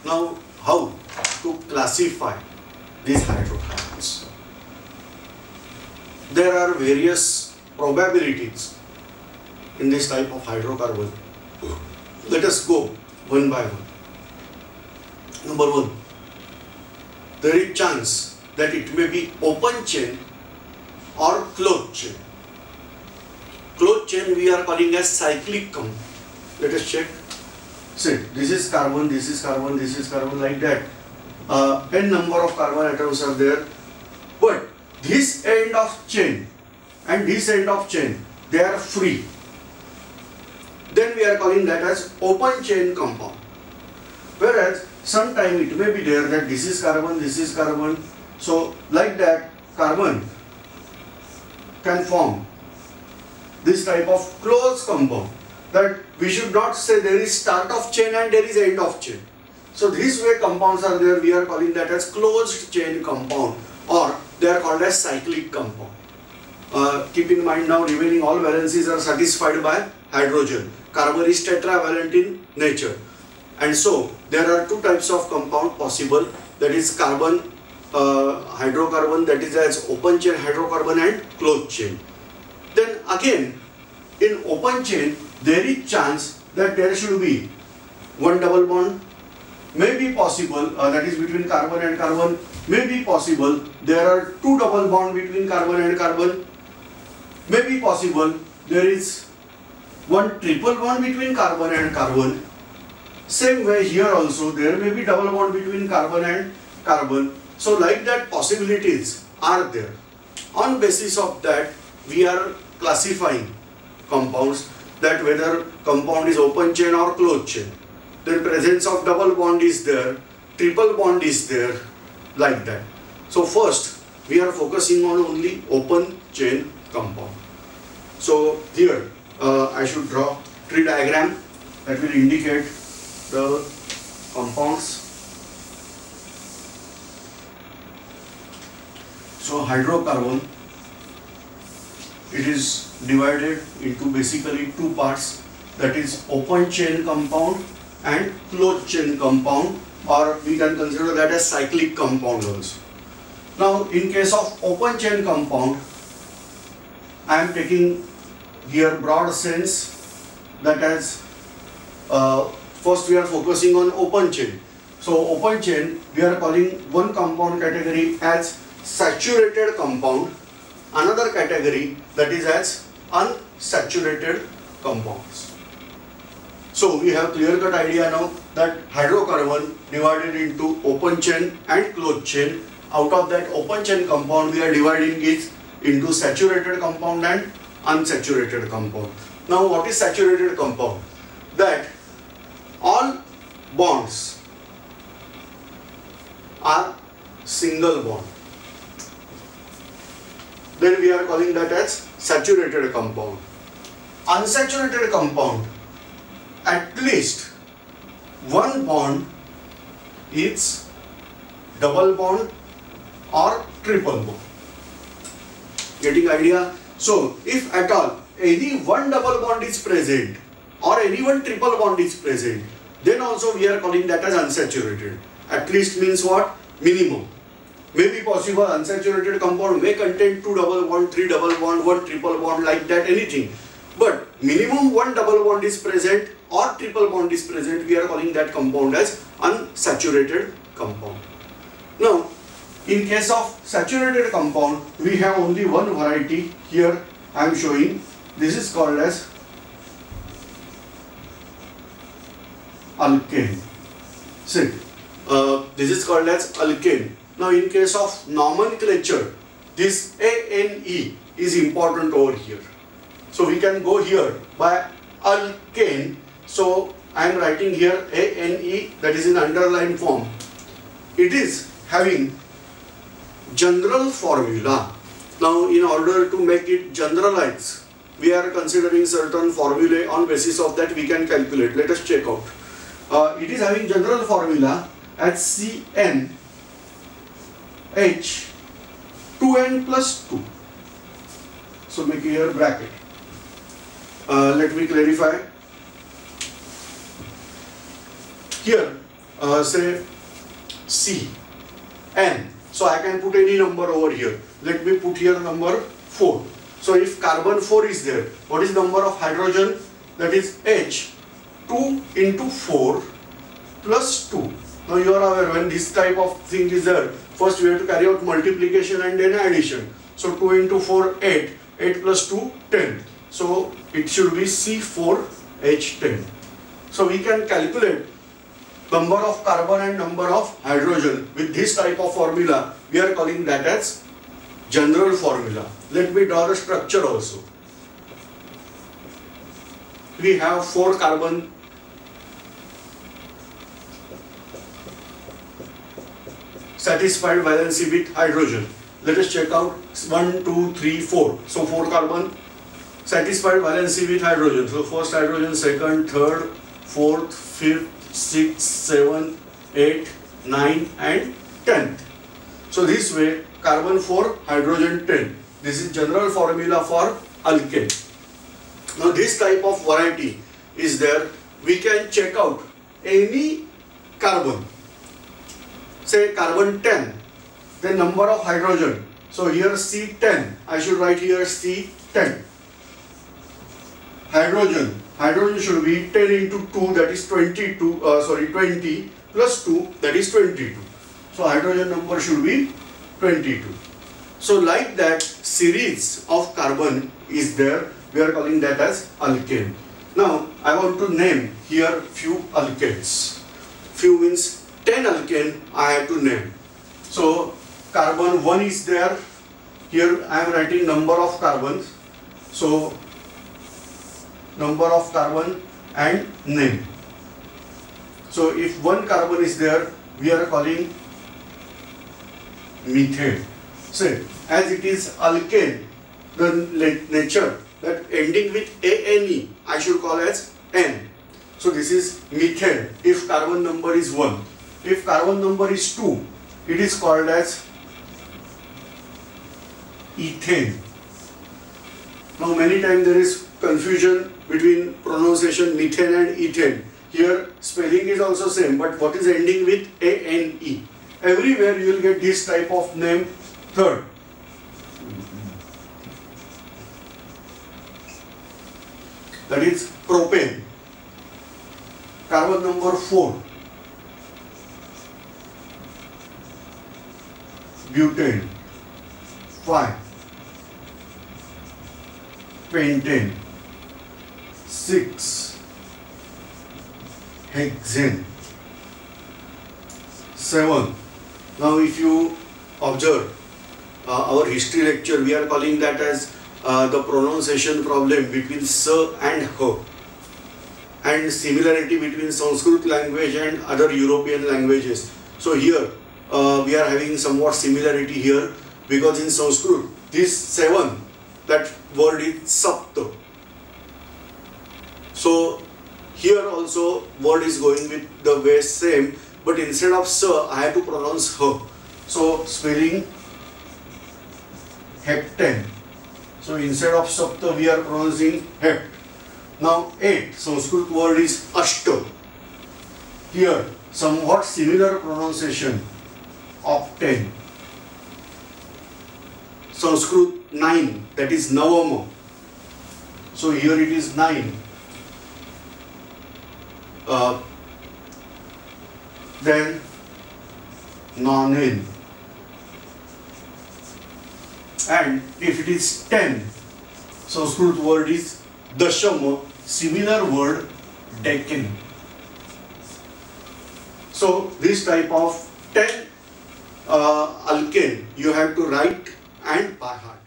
Now, how to classify these hydrocarbons? There are various probabilities in this type of hydrocarbon. Let us go one by one. Number one, there is chance that it may be open chain or closed chain. Closed chain we are calling as cyclic compound. Let us check. See, this is carbon, this is carbon, this is carbon, like that. N number of carbon atoms are there, but this end of chain and this end of chain, they are free. Then we are calling that as open chain compound. Whereas sometime it may be there that this is carbon, this is carbon. So like that, carbon can form this type of closed compound, that we should not say there is start of chain and there is end of chain. So this way compounds are there, we are calling that as closed chain compound, or they are called as cyclic compound. Keep in mind now, remaining all valencies are satisfied by hydrogen. Carbon is tetravalent in nature, and so there are two types of compound possible, that is carbon hydrocarbon, that is as open chain hydrocarbon and closed chain. Then again, in open chain there is chance that there should be one double bond, may be possible, that is between carbon and carbon, may be possible there are two double bond between carbon and carbon, may be possible there is one triple bond between carbon and carbon. Same way here also there may be double bond between carbon and carbon. So like that possibilities are there. On basis of that we are classifying compounds, that whether compound is open chain or closed chain. Then presence of double bond is there, triple bond is there, like that. So first we are focusing on only open chain compound. So here I should draw tree diagram that will indicate the compounds. So hydrocarbon, it is divided into basically two parts, that is open chain compound and closed chain compound, or we can consider that as cyclic compound also. Now in case of open chain compound, I am taking here broad sense, that as first we are focusing on open chain. So open chain we are calling one compound category as saturated compound, another category that is as unsaturated compounds. So we have clear-cut idea now that hydrocarbon divided into open chain and closed chain. Out of that open chain compound we are dividing it into saturated compound and unsaturated compound. Now what is saturated compound? That all bonds are single bond. Then we are calling that as saturated compound. Unsaturated compound, at least one bond is double bond or triple bond. Getting idea? So if at all any one double bond is present or any one triple bond is present, then also we are calling that as unsaturated. At least means what? Minimum. May be possible unsaturated compound may contain two double bond, three double bond, one triple bond, like that, anything. But minimum one double bond is present or triple bond is present, we are calling that compound as unsaturated compound. Now in case of saturated compound we have only one variety. Here I am showing, this is called as alkane. See, this is called as alkane. Now in case of nomenclature, this ANE is important over here. So we can go here by alkane. So I am writing here ANE, that is in underlined form. It is having general formula. Now in order to make it generalize, we are considering certain formulae. On basis of that we can calculate. Let us check out. It is having general formula as CnH 2n plus 2. So make here bracket. Let me clarify. Here say C, N. So I can put any number over here. Let me put here number 4. So if carbon 4 is there, what is the number of hydrogen? That is H, 2 into 4 plus 2. Now you are aware, when this type of thing is there, first we have to carry out multiplication and then addition. So 2 into 4, 8. 8 plus 2, 10. So it should be C4H10. So we can calculate number of carbon and number of hydrogen with this type of formula. We are calling that as general formula. Let me draw the structure also. We have 4 carbon, satisfied valency with hydrogen. Let us check out 1, 2, 3, 4. So 4 carbon, satisfied valency with hydrogen. So first hydrogen, second, third, fourth, fifth, 6, 7, 8, 9 and 10th. So this way carbon 4, hydrogen 10. This is general formula for alkane. Now this type of variety is there. We can check out any carbon. Say carbon 10, the number of hydrogen. So here C10, I should write here C10. Hydrogen should be 10 into 2, that is 20 plus 2, that is 22. So hydrogen number should be 22. So like that series of carbon is there, we are calling that as alkane. Now I want to name here few alkanes. Few means 10 alkane I have to name. So carbon 1 is there. Here I am writing number of carbons. So number of carbon and name. So if 1 carbon is there, we are calling methane. Say, as it is alkane, the nature that ending with ane, I should call as N. So this is methane if carbon number is 1. If carbon number is 2, it is called as ethane. Now many times there is confusion between pronunciation methane and ethane. Here spelling is also same, but what is ending with ane? Everywhere you will get this type of name. Third, that is propane. Carbon number 4, butane. 5, pentane. 6, hexane. 7. Now if you observe our history lecture, we are calling that as the pronunciation problem between s and h, and similarity between Sanskrit language and other European languages. So here we are having somewhat similarity here, because in Sanskrit this 7, that word is sapta. So here also word is going with the way same, but instead of s I have to pronounce h. So spelling heptane. So instead of sapta we are pronouncing hept. Now 8, Sanskrit word is ashta. Here somewhat similar pronunciation, octane. Sanskrit 9, that is navama. So here it is 9. Then nonane. And if it is 10, Sanskrit word is dashama, similar word deccan. So this type of 10 alkane you have to write and by heart.